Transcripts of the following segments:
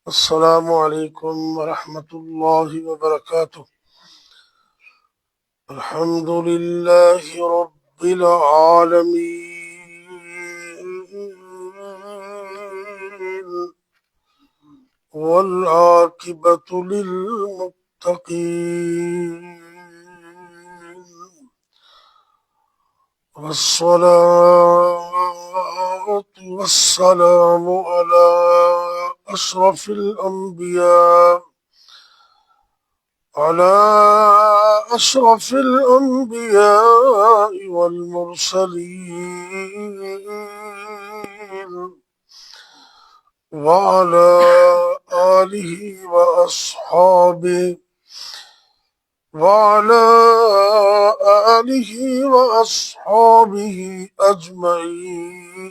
السلام علیکم ورحمۃ اللہ وبرکاتہ۔ الحمد للہ رب العالمین والعاقبۃ للمتقین والصلاة والسلام على أشرف الأنبياء والمرسلين وعلى آله وأصحابه أجمعين۔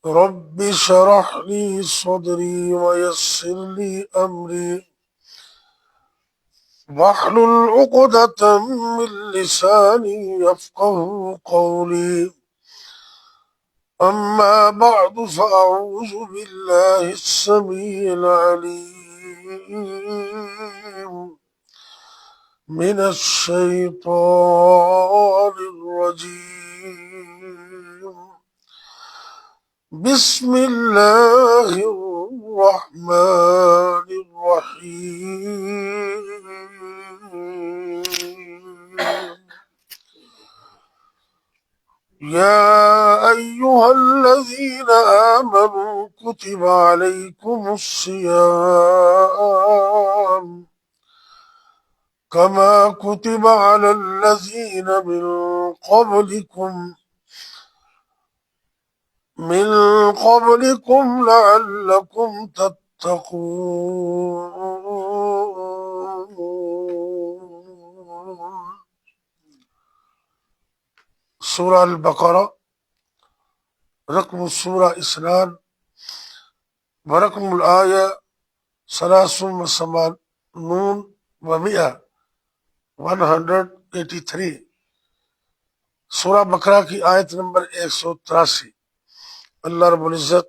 رب اشرح لي صدري ويسر لي أمري واحلل عقدة من لساني يفقهوا قولي، أما بعد فأعوذ بالله السميع العليم من الشيطان الرجيم۔ بسم اللہ الرحمن الرحیم۔ یا ایہا الذین آمنوا کتب علیکم الصیام کما کتب علی الذین من قبلكم لعلكم تتقون۔ سورہ البقرہ، رقم السورہ 2 ورقم الآیہ 183۔ سورہ بقرہ کی آیت نمبر 183۔ اللہ رب العزت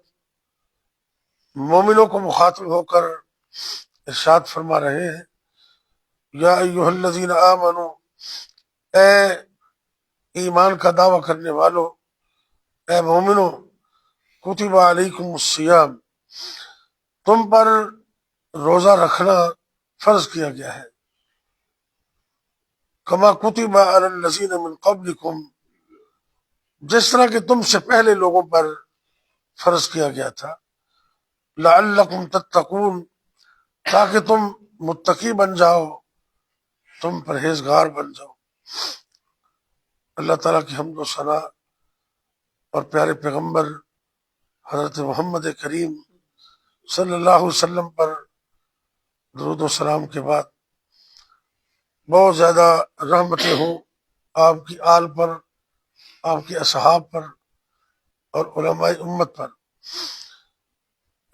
مومنوں کو مخاطب ہو کر ارشاد فرما رہے ہیں، یا ایہا الذین آمنو، اے ایمان کا دعویٰ کرنے والو، اے مومنو، کتب علیکم الصیام، تم پر روزہ رکھنا فرض کیا گیا ہے، کما کتب علی الذین من قبلکم، جس طرح کہ تم سے پہلے لوگوں پر فرض کیا گیا تھا، لعلکم تتقون، تاکہ تم متقی بن جاؤ، تم پرہیزگار بن جاؤ۔ اللہ تعالیٰ کی حمد و ثنا اور پیارے پیغمبر حضرت محمد کریم صلی اللہ علیہ وسلم پر درود و سلام کے بعد بہت زیادہ رحمتیں ہوں آپ کی آل پر، آپ کے اصحاب پر اور علماء امت پر۔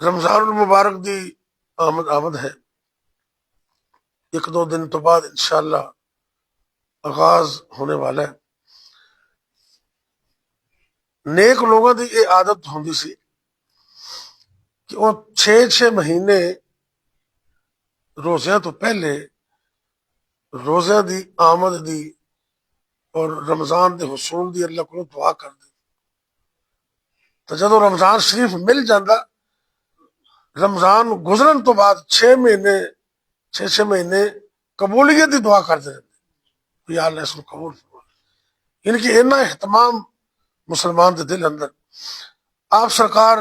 رمضان المبارک دی آمد ہے، 1-2 دن تو بعد انشاءاللہ آغاز ہونے والا ہے۔ نیک لوگوں دی یہ عادت ہوندی سی کہ وہ 6 مہینے روزیاں تو پہلے روزیاں دی آمد دی اور رمضان دے حصول دی اللہ کو دعا کر دی۔ تو جدو رمضان شریف مل جاندہ، رمضان گزرن تو بعد 6 مہینے قبولیت دی دعا کرتے رہتے، یا اللہ اس کو قبول فرما۔ ان کی اتنا اہتمام مسلمان دے دل اندر۔ آپ سرکار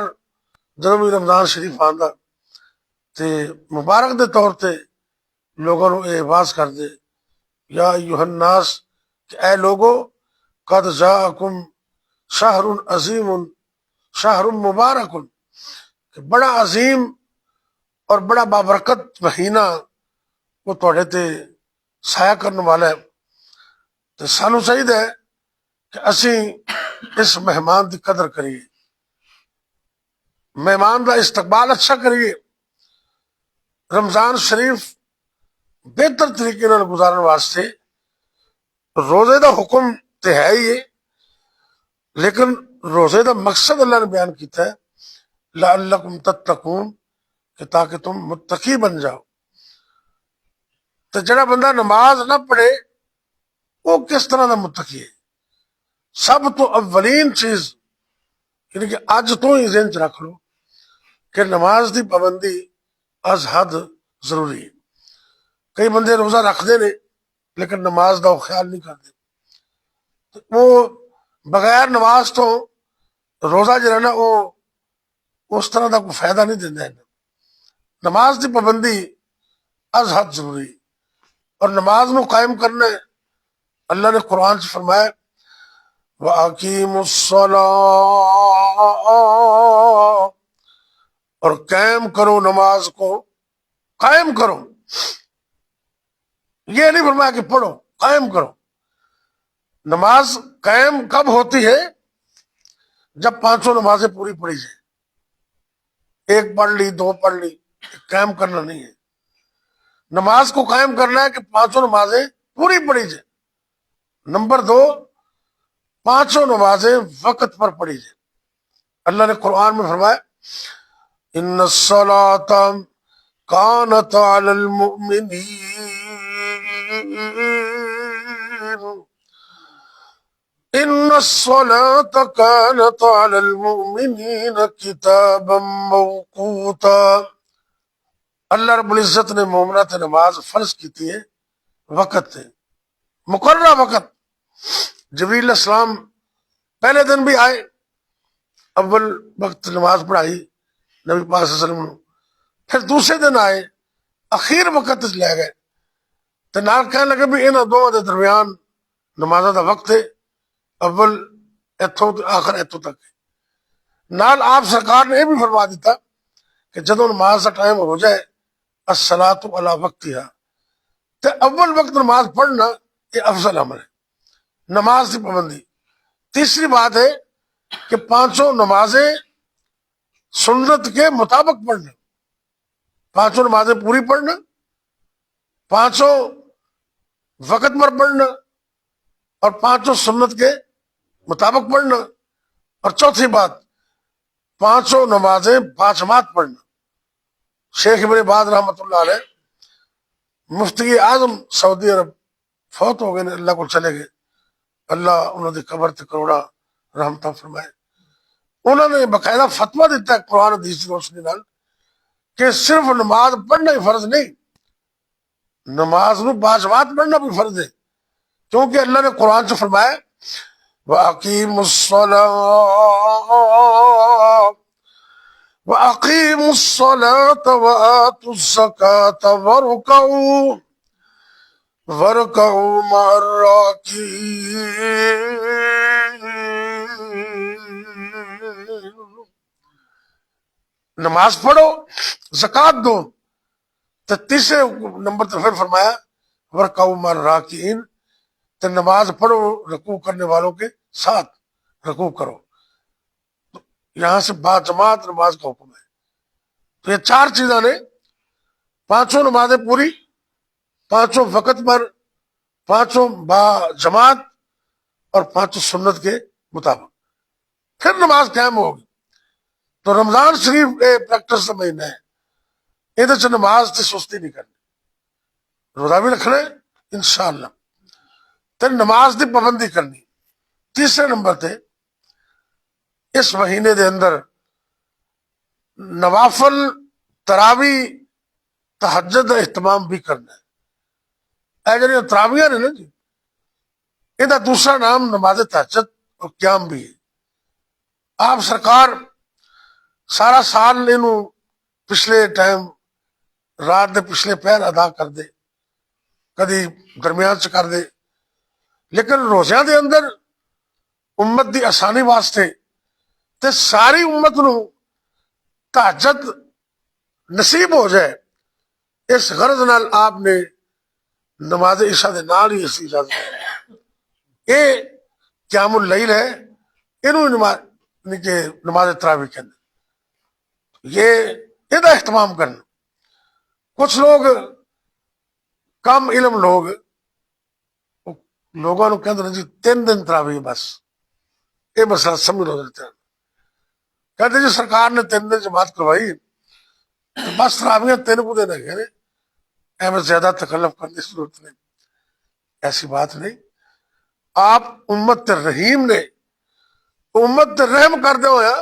جدو بھی رمضان شریف آندا تے مبارک دے طور تے لوگوں نو یہ آواز کر دے، یا ایھا الناس، کہ اے لوگو، قد جاءکم شہر عظیم شہر مبارک، کہ بڑا عظیم اور بڑا بابرکت مہینہ وہ تواڈے تے سایہ کرنے والا ہے۔ تو سانو چاہیے کہ اسی اس مہمان دی قدر کریے، مہمان دا استقبال اچھا کریے، رمضان شریف بہتر طریقے نال گزارن واسطے روزے دا حکم تے ہے ہی ہے، لیکن روزے دا مقصد اللہ نے بیان کیتا ہے لعلکم تتقون، کہ تاکہ تم متقی بن جاؤ۔ تو جڑا بندہ نماز نہ پڑھے وہ کس طرح کا متقی ہے؟ سب تو اولین چیز یعنی کہ اج تو ہی ذہن چ رکھ لو کہ نماز دی پابندی از حد ضروری ہے۔ کئی بندے روزہ رکھتے نے لیکن نماز کا وہ خیال نہیں کرتے، وہ بغیر نماز تو روزہ جو ہے نا وہ اس طرح کا کوئی فائدہ نہیں دینا ہے۔ نماز کی پابندی از حد ضروری، اور نماز میں قائم کرنا ہے۔ اللہ نے قرآن سے فرمایا وَأَقِيمُوا الصَّلَاةَ، اور قائم کرو نماز کو، قائم کرو، یہ نہیں فرمایا کہ پڑھو، قائم کرو۔ نماز قائم کب ہوتی ہے؟ جب پانچوں نمازیں پوری پڑھی جائیں۔ ایک پڑھ لی، دو پڑھ لی، قائم کرنا نہیں ہے۔ نماز کو قائم کرنا ہے کہ پانچوں نمازیں پوری پڑھی جائیں۔ نمبر دو، پانچوں نمازیں وقت پر پڑھی جائیں۔ اللہ نے قرآن میں فرمایا ان الصلاۃ کانت علی المؤمنین ان الصلاۃ کانت علی المؤمنین کتابا موقوتا۔ اللہ رب العزت نے مومنات نماز فرض کی تھی ہے وقت ہے، مقررہ وقت۔ جبریل علیہ السلام پہلے دن بھی آئے، اول وقت نماز پڑھائی نبی پاک صلی اللہ علیہ وسلم نے، پھر دوسرے دن آئے اخیر وقت لے گئے تو نال کہنے لگے بھی انہاں دونوں دے درمیان نمازوں دا وقت ہے، اول اتوں آخر اتوں تک ہے۔ نال آپ سرکار نے یہ بھی فرما دیتا کہ جدوں نماز کا ٹائم ہو جائے الصلاۃ علی وقتہا، تو اول وقت نماز پڑھنا یہ افضل عمل ہے، نماز کی پابندی۔ تیسری بات ہے کہ پانچوں نمازیں سنت کے مطابق پڑھنا، پانچوں نمازیں پوری پڑھنا، پانچوں وقت پر پڑھنا، اور پانچوں سنت کے مطابق پڑھنا، اور چوتھی بات پانچوں نمازیں باجماعت پڑھنا۔ شیخ ابن باز رحمۃ اللہ علیہ مفتی اعظم سعودی عرب فوت ہو گئے، اللہ کو چلے گئے، اللہ انہوں نے قبر تے کروڑا رحمتہ فرمائے۔ انہوں نے باقاعدہ فتویٰ دیتا ہے قرآن حدیث کی روشنی نال کہ صرف نماز پڑھنا ہی فرض نہیں، نماز میں باجماعت پڑھنا بھی فرض ہے، کیونکہ اللہ نے قرآن سے فرمایا وَأَقِيمُوا الصَّلَاةَ وَأَقِيمُوا الصَّلَاةَ وَآتُوا الزَّكَاةَ وَارْكَعُوا مَعَ الرَّاكِعِينَ۔ نماز پڑھو، زکوٰۃ دو، تو تیسرے نمبر پر پھر فرمایا وَارْكَعُوا مَعَ الرَّاكِعِينَ، تو نماز پڑھو رکوع کرنے والوں کے ساتھ رکوع کرو۔ یہاں سے باجماعت نماز کا حکم ہے۔ تو یہ چار چیزاں نے، پانچوں نمازیں پوری، پانچوں وقت پر، پانچوں با جماعت، اور پانچوں سنت کے مطابق، پھر نماز قائم ہوگی۔ تو رمضان شریف پریکٹس کا مہینہ ہے، یہ نماز سے سستی نہیں کرنی، روزہ بھی رکھنا ہے انشاءاللہ، پھر نماز کی پابندی کرنی۔ تیسرے نمبر تے اس مہینے دے اندر نوافل تراوی تہجد کا اہتمام بھی کرنا ہے۔ اے جڑی تراویاں نے نا جی، یہ دوسرا نام نماز تہجد اور قیام بھی ہے۔ آپ سرکار سارا سال انہوں پچھلے ٹائم رات دے پچھلے پہر ادا کر دے، کدی درمیان چ کر دے، لیکن روزیاں دے اندر امت دی آسانی واسطے تے ساری امت نو تہجد نصیب ہو جائے، اس غرض نال آپ نے نماز عشاء دے نال ہی اس کی اجازت ہے۔ یہ قیام اللیل ہے، انہوں نماز تراویح کے اندر یہ اہتمام کرنا۔ کچھ لوگ کم علم لوگوں کو کہتے ہیں جی 3 دن تراویح بس، یہ مسئلہ سمجھ لو دیتے ہیں، کہتے جی سرکار نے 3 دن جماعت کروائی تو بس تراویاں 3 کو دن ہے، احمد زیادہ تکلف کرنے کی ضرورت نہیں. ایسی بات نہیں. آپ امت رحیم نے امت رحم کر دے ہوا،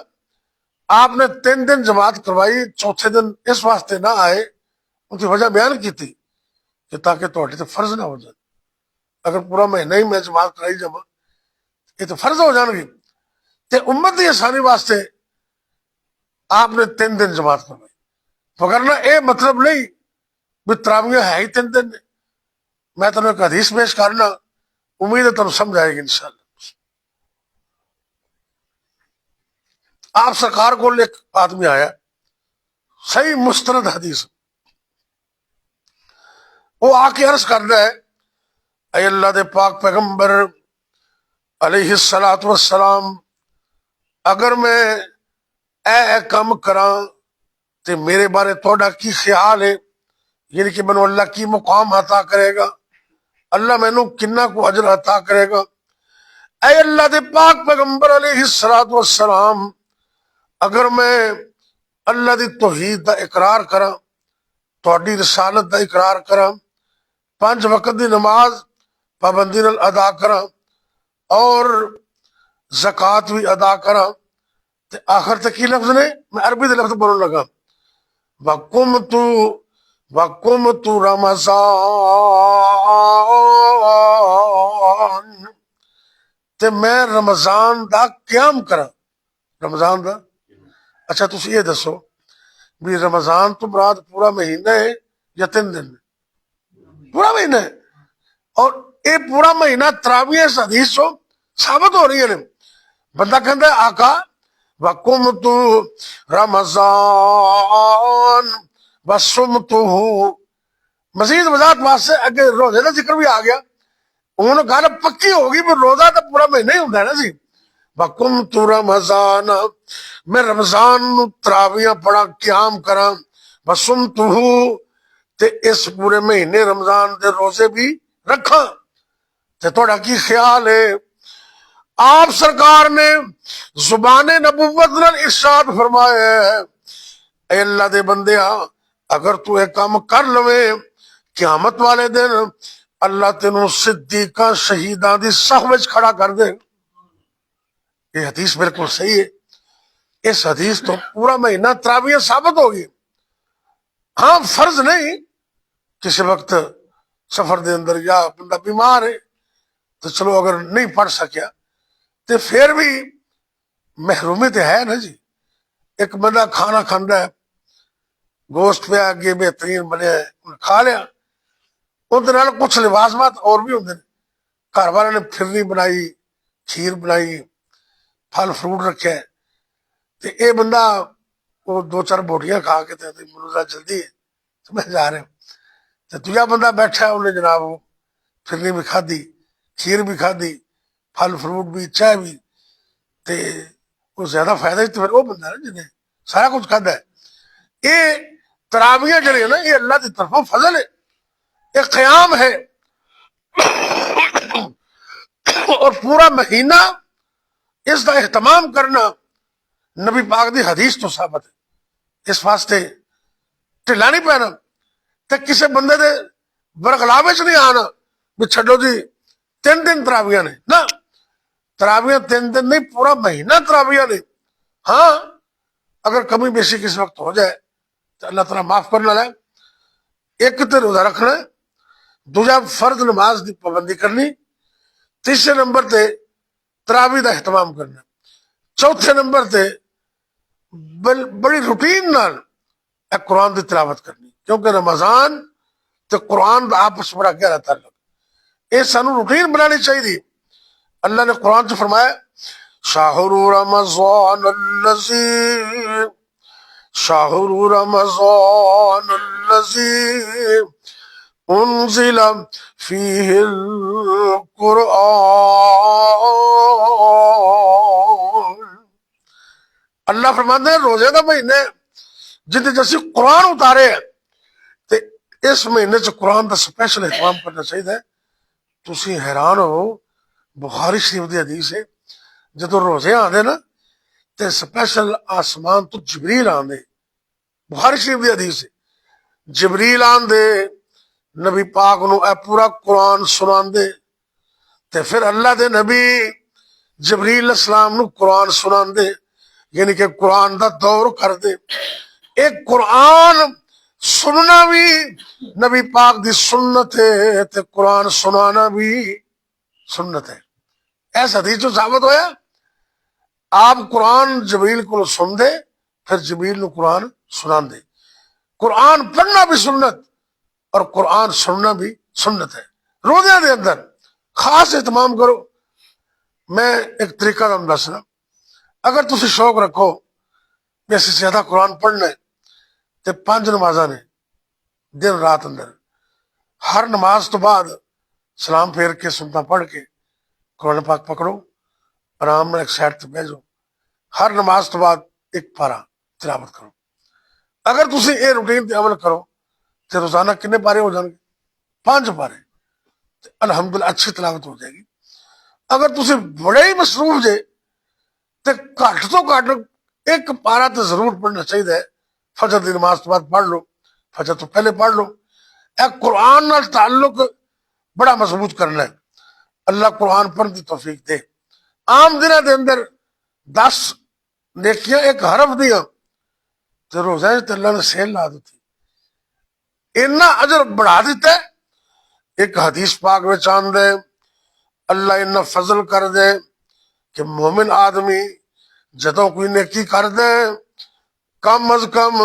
آپ نے 3 دن جماعت کروائی، چوتھے دن اس واسطے نہ آئے، ان کی وجہ بیان کی تھی کہ تاکہ تھوڑے تو فرض نہ ہو جائے. اگر پورا مہینہ ہی میں جماعت کرائی جمع یہ تو فرض ہو جان گی. تے امت کی آسانی واسطے آپ نے 3 دن جماعت کروائی. وگرنہ اے مطلب نہیں بھی تراویاں ہے ہی 3 دن. میں تمہیں ایک حدیث پیش کرنا، امید ہے تم سمجھ آئے گی انشاءاللہ. آپ سرکار کو ایک آدمی آیا، صحیح مستند حدیث، وہ آ کے عرض کرنا ہے اے اللہ دے پاک پیغمبر علیہ الصلوۃ والسلام، اگر میں اے کم کراں تے میرے بارے توڑا کی خیال ہے، یعنی کہ مینوں اللہ کی مقام عطا کرے گا، اللہ مینوں کنہ کو اجر عطا کرے گا. اے اللہ دے پاک پیغمبر علیہ الصلوۃ والسلام، اگر میں اللہ دی توحید دا اقرار کراں، تہاڈی رسالت دا اقرار کراں، 5 وقت دی نماز پابندی نال ادا کراں اور زکوٰۃ بھی ادا کراں، تے آخر تک کی لفظ نے، میں عربی دے لفظ بولن لگا، وَقُمْتُ رمضان، تے میں رمضان دا قیام کراں. رمضان دا اچھا تسی یہ دسو بھی رمضان تو مراد پورا مہینہ ہے یا 3 دن؟ پورا مہینہ ہے. اور یہ پورا مہینہ تراویح اس حدیث چو ثابت ہو رہی ہے. بندہ کہتا ہے آقا وَقُمْتُ رمضان وَصُمْتُهُ، مزید وضاحت واسطے اگے روزے کا ذکر بھی آ گیا. انہوں نے گل پکی ہوگی بھی روزہ تو پورا مہینہ ہی ہوتا ہے نا جی. وَقُمْتُ رمضان، میں رمضان تراویاں پڑھا قیام کراں، وَصُمْتُهُ، تے اس پورے مہینے رمضان دے روزے بھی رکھاں. تے تھوڑا کی خیال ہے؟ آپ سرکار نے زبان نبوت نال ارشاد فرمایا ہے اے اللہ دے بندیا، اگر تو ایک کام کر لوے قیامت والے دن اللہ تینوں صدیقاں شہیداں دی صف وچ کھڑا کر دے. یہ حدیث بالکل صحیح ہے. اس حدیث تو پورا مہینہ تراویح ثابت ہوگی. ہاں فرض نہیں، کسی وقت سفر دے اندر یا بندہ بیمار ہے تو چلو اگر نہیں پڑھ سکیا تو پھر بھی محرومی تو ہے نا جی. ایک بندہ کھانا کھانا ہے، گوشت پہ آگے بہترین بنے کھا لیا، اندر کچھ لوازمات اور بھی ہوتے ہیں. گھر والے نے پھرنی بنائی، کھیر بنائی، پھل فروٹ رکھے، تو یہ بندہ وہ 2-4 بوٹیاں کھا کے منوزہ جلدی ہے سمجھ جا رہے. تو دوجا بندہ بیٹھا انہیں جناب وہ پھرنی بھی کھادی، کھیر بھی کھادی، پھل فروٹ بھی، چائے بھی، تے وہ زیادہ فائدہ ہی تو پھر وہ بندہ ہے جنہیں سارا کچھ کھادا ہے. یہ تراویاں جڑی ہے نا یہ اللہ کی طرفوں فضل ہے، یہ قیام ہے. اور پورا مہینہ اس کا اہتمام کرنا نبی پاک دی حدیث تو ثابت ہے. اس واسطے ٹھلا نہیں پینا تے کسی بندے دے برگلاوے چ نہیں آنا بھی چھڈو جی 3 دن تراویاں نے. نہ، تراویاں 3 دن نہیں، پورا مہینہ تراویاں نے. ہاں اگر کمی بیشی کس وقت ہو جائے تو اللہ تعالیٰ معاف کرنا ہے. ایک تو روزہ رکھنا ہے، دوجا فرض نماز دی پابندی کرنی، تیسرے نمبر تے تراویح دا اہتمام کرنا، چوتھے نمبر تے بڑی روٹین نال قرآن دی تلاوت کرنی، کیونکہ رمضان تے قرآن دا آپس بڑا گہرا تعلق. یہ سانو روٹین بنانی چاہیے. اللہ نے قرآن سے فرمایا شہر رمضان الذی انزل فیہ القرآن. اللہ فرماتے ہیں روزے کا مہینے جتنے جیسے قرآن اتارے ہیں تو اس مہینے سے قرآن کا سپیشل اہتمام کرنا چاہیے. تسی حیران ہو، بخاری شریف دی حدیث ہے جدو روزے آتے نا تے سپیشل آسمان تو جبریل آندے، بخاری شریف دی حدیث ہے، جبریل آندے نبی پاک نو اے پورا قرآن سناندے، تے پھر اللہ دے نبی جبریل علیہ السلام نو قرآن سناندے، یعنی کہ قرآن دا دور کر دے۔ ایک قرآن سننا بھی نبی پاک دی سنت ہے تے قرآن سنانا بھی سنت ہے۔ ایسا حدیث جو ثابت ہویا، آپ قرآن جبریل کو سن دے، پھر جبریل نو قرآن سنان دے۔ قرآن پڑھنا بھی سنت اور قرآن سننا بھی سنت ہے۔ روزے دے اندر خاص اہتمام کرو۔ میں ایک طریقہ تم دسنا، اگر تسی شوق رکھو میں سے زیادہ قرآن پڑھنا ہے تے 5 نمازاں نے دن رات اندر، ہر نماز تو بعد سلام پھیر کے سنتا پڑھ کے قرآن پاک پکڑو، آرام میں ایک سائڈ تے بیٹھ جاؤ، ہر نماز تو بعد ایک پارا تلاوت کرو۔ اگر تسی اے روٹین تے عمل کرو تے روزانہ کنے پارے ہو جان گے؟ 5 پارے، الحمدللہ اچھی تلاوت ہو جائے گی۔ اگر تسی بڑے ہی مصروف جے تے گھٹ تو گھٹ ایک پارا تے ضرور پڑھنا چاہیے۔ فجر دی نماز تو بعد پڑھ لو، فجر تو پہلے پڑھ لو۔ اے قرآن نال تعلق بڑا مضبوط کرنا ہے۔ اللہ قرآن پڑھنے دی توفیق دے۔ عام دنوں دے اندر 10 نیکیاں ایک حرف دیاں تے روزہ تے اللہ نے سیل لا دیتی، اتنا اجر بڑھا دیتا ہے۔ ایک حدیث پاک میں چاند ہے، اللہ اتنا فضل کر دے کہ مومن آدمی جدوں کوئی نیکی کر دے کم از کم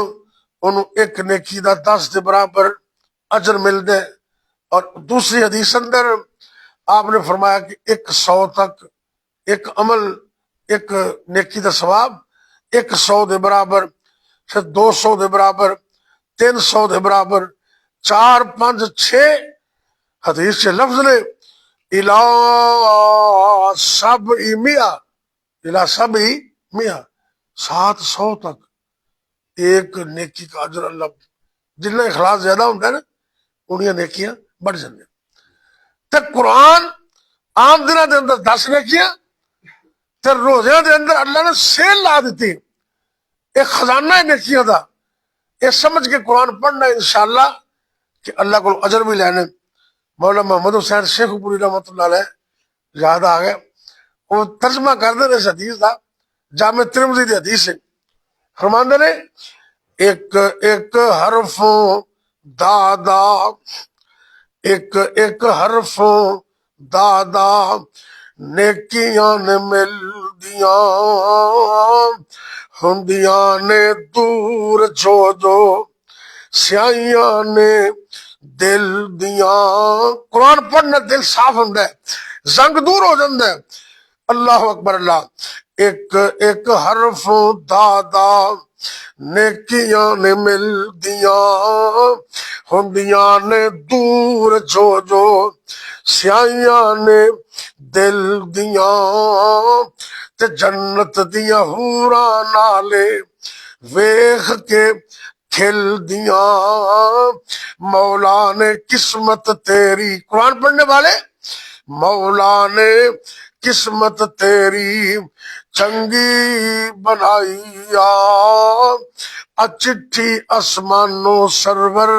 انہوں ایک نیکی دا 10 دے برابر اجر مل دے۔ اور دوسری حدیث اندر آپ نے فرمایا کہ 100 تک ایک عمل، ایک نیکی دا ثواب 100 دے برابر، پھر 200 دے برابر، 300 دے برابر، 4 5 6 حدیث کے لفظ نے الا سبع مئہ، الا سبع مئہ، 700 تک ایک نیکی کا اجر اللہ، جتنا اخلاص زیادہ ہوتا ہے نا انہی نیکیاں بڑھ جاندے۔ تے قرآن عام دنوں دے اندر 10 نیکیاں تے روزیاں دے اندر اللہ نے سیل لا دیتی، ایک خزانہ ہے نیکیاں دا۔ یہ سمجھ کے قرآن پڑھنا انشاءاللہ کہ اللہ کو اجر بھی لینے۔ مولانا محمد حسین شیخ پوری رحمۃ اللہ علیہ یاد آ گئے، وہ ترجمہ کر دے اس حدیث دا، جامع ترمذی دی حدیث ہے، فرماندے نے ایک ایک حرف دادا، ایک ایک حرف دادا نیکیاں نے مل دیاں، ہندیاں نے دور جو جو سیائیاں نے دل دیاں۔ قرآن پڑھنا دل صاف ہوتا ہے، زنگ دور ہو جاتا ہے۔ اللہ اکبر اللہ۔ ایک ایک حرف دادا نیکیاں نے مل دیاں، ہندیاں نے دور جو جو سیائیاں نے دل دیاں، تے جنت دیاں حوراں نالے ویخ کے کھل دیاں، مولا نے قسمت تیری، قرآن پڑھنے والے مولا نے قسمت تیری چنگی بنائی آ، چٹھی اسمانو سرور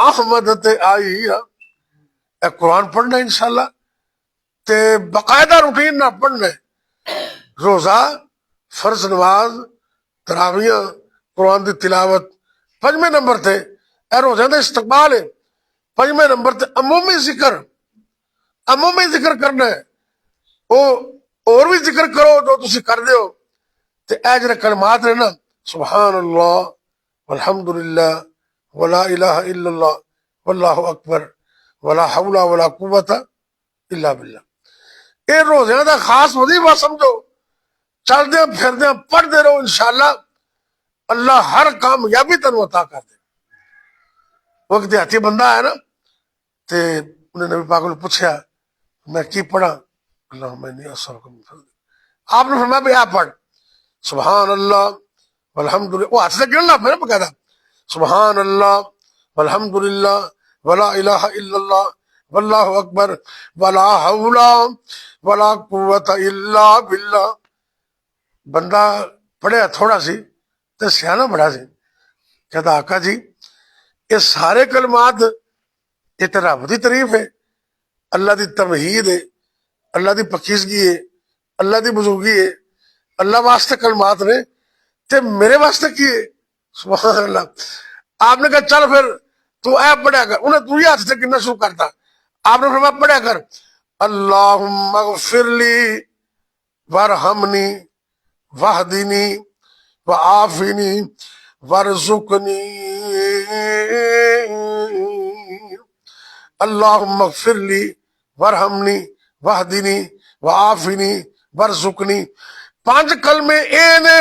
احمد تے آئی آ۔ اے قرآن پڑھنا انشاءاللہ تے باقاعدہ روٹین نہ پڑھنا ہے۔ روزہ، فرض نماز، تراویاں، قرآن دی تلاوت۔ 5ویں نمبر تے اے روزہ دا استقبال ہے۔ 5ویں نمبر تے عمومی ذکر، عمومی ذکر کرنا ہے۔ او اور بھی ذکر کرو جو تسی کر دیو تے اے جڑے کلمات نے نا، سبحان اللہ والحمدللہ ولا الہ الا اللہ واللہ اکبر ولا حول ولا قوت الا باللہ، اے روزیاں دا خاص وظیفہ سمجھو۔ چل دے پھر دے پڑھ دے رہو، انشاءاللہ اللہ ہر کامیابی تنو عطا کر دے۔ وہ ایک دیہاتی بندہ ہے نا، تے انہیں نبی پاک نے پوچھا میں کی پڑھا؟ اللہم انی اسألک من فضلک۔ آپ نے فرمایا بھی آپ پڑھ سبحان اللہ والحمدللہ، وہ ہاتھ سے گرنا پھر بقاعدہ، سبحان اللہ والحمدللہ ولا الہ الا اللہ واللہ اکبر ولا حول ولا قوت الا باللہ۔ بندہ پڑھیا تھوڑا سی تے سیاح بڑا سی. کہتا آقا جی یہ سارے کلمات یہ تو رب کی تعریف ہے, اللہ دی توحید ہے, اللہ دی پاکیزگی ہے, اللہ دی بزرگی ہے, اللہ واسطے کلمات نے تے میرے واسطے کی ہے. سبحان اللہ. آپ نے کہا چل پھر تو اے پڑھیا کر. انہیں تو یہ ہاتھ سے گننا شروع کرتا. آپ نے فرمایا پڑھیا کر اللہم اغفر لی وارحمنی واہدنی وعافنی وارزقنی اللہم اغفر لی وارحمنی واہدنی وعافنی وارزقنی. 5 کلمے اے نے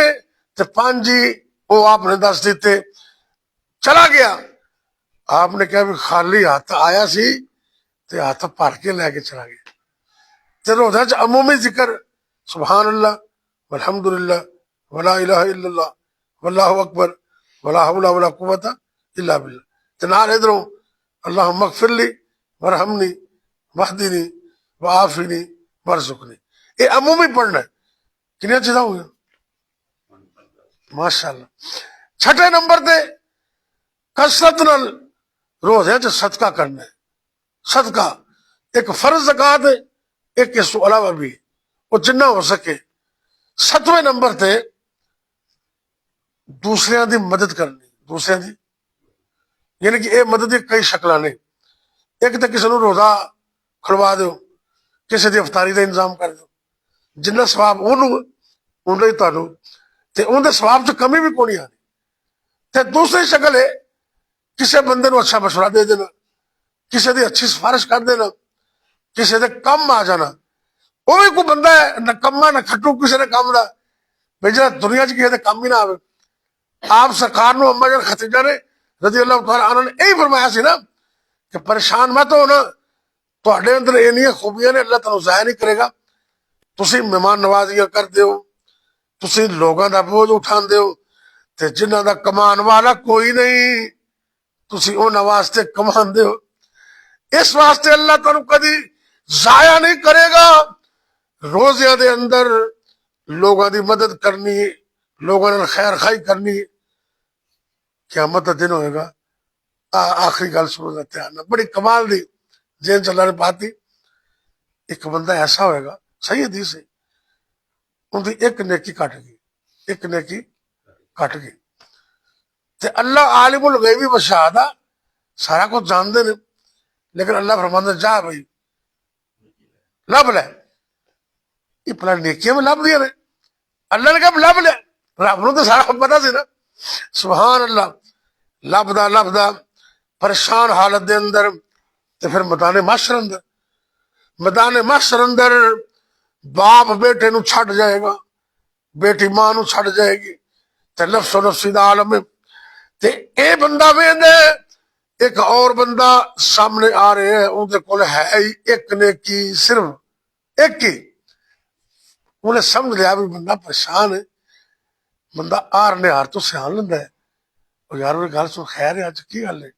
تے 5 ہی وہ آپ نے دس دیتے. چلا گیا. آپ نے کہا بھی خالی ہاتھ آیا سی تے ہاتھ بھر کے لے کے چلا گیا. تے روزہ چ عمومی ذکر سبحان اللہ والحمد للہ ولا الہ الا اللہ واللہ اکبر ولا حول ولا قوت الا باللہ. تے نال ادھروں اللہم اغفر لی وارحمنی واہدنی وعافنی وارزقنی. یہ عمومی پڑھنا ہے. کنیا چیزاں ہوئی ماشاء اللہ. 6 نمبر تے کثرت نال روزے چ صدقہ کرنا ہے. صدقہ ایک فرض زکات ہے, ایک اس کو علاوہ بھی وہ جنہ ہو سکے. 7ویں نمبر تے دوسرے دی مدد کرنی. دوسرے دی یعنی کہ یہ مدد کی کئی شکل نے. ایک تو کسی نے روزہ کھڑوا دو, کسی دی افطاری کا انتظام کر دو, جنہ سواب انہیں تمہیں تے اندر سواب چ کمی بھی کونی آنی. تے دوسری شکل ہے کسی بندے نو اچھا مشورہ دے دینا, کسی دی اچھی سفارش کر دینا, کسی دے کم آ جانا. وہ بھی کوئی بندہ ہے نہ کما نہ کھٹو کسی نے کام دا بھائی جا دنیا چ کسی دے کام ہی نہ آئے. آپ سرکار نو اما جان ختیجہ نے رضی اللہ تعالیٰ عنہ نے یہی فرمایا سی نا کہ پریشان مت ہو نا, تواڈے اندر اینیاں خوبیاں نے اللہ تعالیٰ ضائع نہیں کرے گا. تسی مہمان نوازیاں کر دیو, تسی لوگاں دا بوجھ اٹھان دیو, تے جنہاں دا کمان والا کوئی نہیں تسی انہاں واسطے کمان دیو. اس واسطے اللہ تعالیٰ کدی ضائع نہیں کرے گا. روزے دے اندر لوگاں دی مدد کرنی, لوگاں نے خیر خائی کرنی. قیامت دا دن ہوئے گا. آخری گل سنو دھیان, بڑی کمال دی جین چ اللہ نے پاتی. ایک بندہ ایسا ہوئے گا صحیح حدیث ہے, ان دی ایک نیکی کٹ گئی, ایک نیکی کٹ گئی. تے اللہ عالم الغیب والشہادہ سارا کچھ جان دے نے, لیکن اللہ فرماندا جا بھائی لب لے. یہ پلا نیکیاں میں لب دیا نے, اللہ نے کہا لب لے, رب نو تو سارا پتا سی نا. سبحان اللہ. لبدا پریشان حالت دے اندر تے پھر میدان محشر اندر, میدان محشر اندر باپ بیٹے نو چھڈ جائے گا, بیٹی ماں نو چھڈ جائے گی, تے نفس و نفسی دا عالم ہے. تے اے بندہ ویندے ایک اور بندہ سامنے آ رہے ہیں, ان دے کول ہے ہی ایک نیکی, صرف ایک ہی. انہیں سمجھ لیا بھی بندہ پریشان ہے, بندہ آر نے ہار تو سیان لینا ہے. وہ یار وہ گل سن خیر ہے اج کی گل ہے,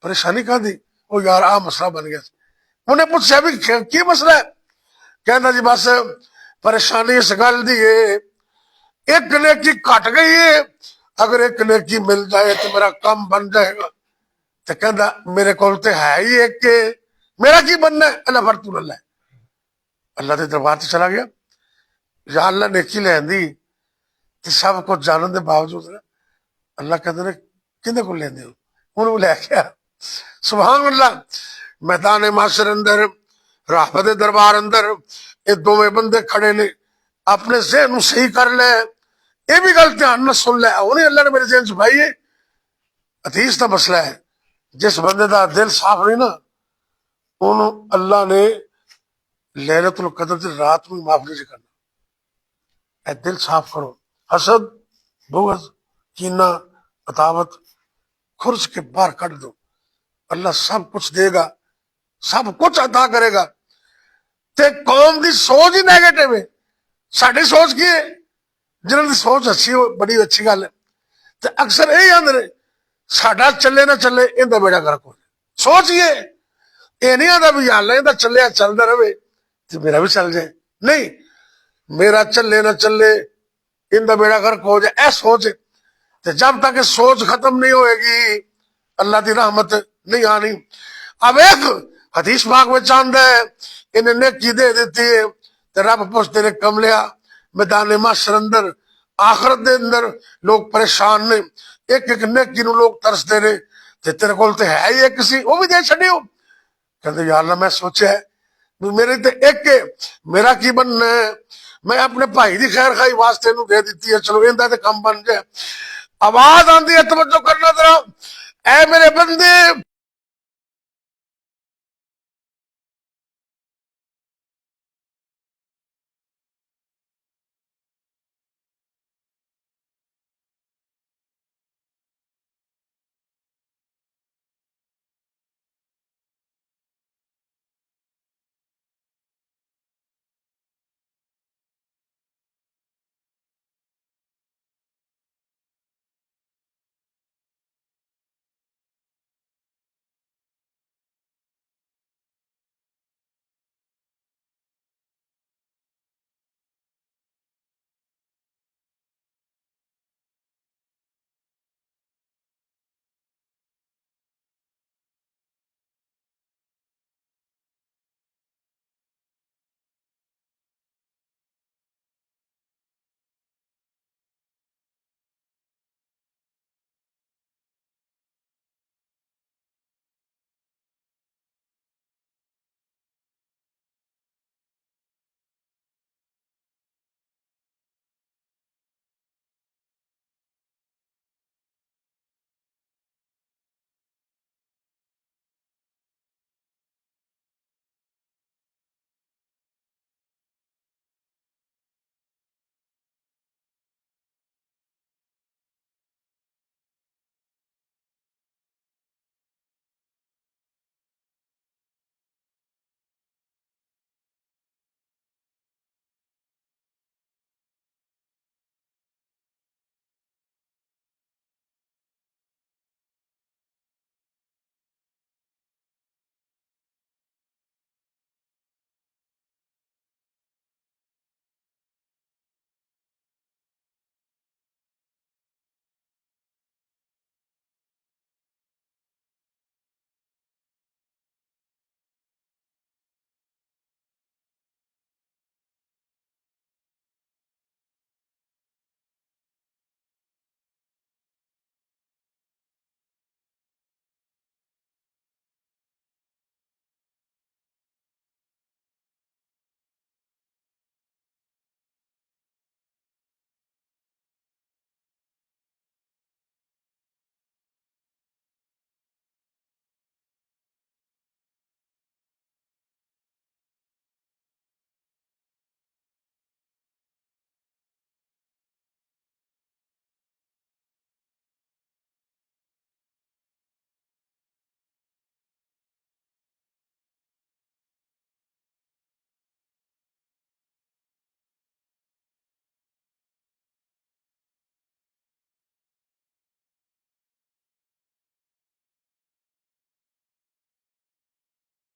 پریشانی کا دی. وہ یار آ مسئلہ بن گیا. انہیں پوچھا بھی کی مسئلہ ہے, کہنا جی بس پریشانی اس گل دی ہے, ایک نیکی کٹ گئی ہے, اگر ایک نیکی مل جائے تو میرا کام بن جائے گا. تو کہنا میرے کول تے ہے ہی ایک کے, میرا کی بننا ہے. اللہ فرتون اللہ ہے. اللہ دے دربار سے چلا گیا. یا اللہ نیکی لین دی تے سب کچھ جانن دے باوجود اللہ کہتے ہیں کھنے کو لیندے ہو, انہوں لے کے آ. سبحان اللہ. میدان معاشر اندر رحمت دربار اندر یہ دونوں بندے کھڑے نے, اپنے ذہن صحیح کر لے. یہ بھی گل دھیان نہ سن لے, انہیں اللہ نے میرے ذہن چھپائی ہے. حدیث کا مسئلہ ہے, جس بندے دا دل صاف نہیں نا انہوں اللہ نے لیلۃ القدر دی رات میں معاف نہیں کرنا. اے دل صاف کرو, حسد بغض کینہ عداوت خرچ کے باہر کٹ دو. اللہ سب کچھ دے گا, سب کچھ عطا کرے گا. تے قوم دی سوچ ہی نیگیٹو ہے. ساری سوچ کی ہے, جنہوں کی سوچ اچھی ہو بڑی اچھی گل ہے. تے اکثر یہی آدھے ساڈا چلے نہ چلے ان کا بیڑا گرک ہو جائے. سوچ یہ نہیں آتا بھی اللہ یہ چلے چلتا رہے تو میرا بھی چل جائے. نہیں, میرا چلے نہ چلے ان دا بیڑا غرق ہو جائے، اے سوچ تے جب تک سوچ ختم نہیں ہوئے گی اللہ دی رحمت نہیں آنی۔ اب ایک حدیث پاک میں چاند ہے انہیں نیکی دے دیتی ہے تے رب پوچھ تیرے کملیا میدان محشر اندر آخرت دے اندر لوگ پریشان نے، ایک ایک نیکی نو لوگ ترس دے رہے تے تیرے کول تے ہے ہی کسی وہ بھی دے چھڑی ہو۔ کہتے یا اللہ میں سوچا ہے میرے تے ایک کے میرا کی بننا ہے، میں اپنے بھائی دی خیر خائی واسطے نو دے دیتی ہے، چلو ایندا تے کم بن جائے۔ آواز آندی ہے توجہ کرنا ذرا، اے میرے بندے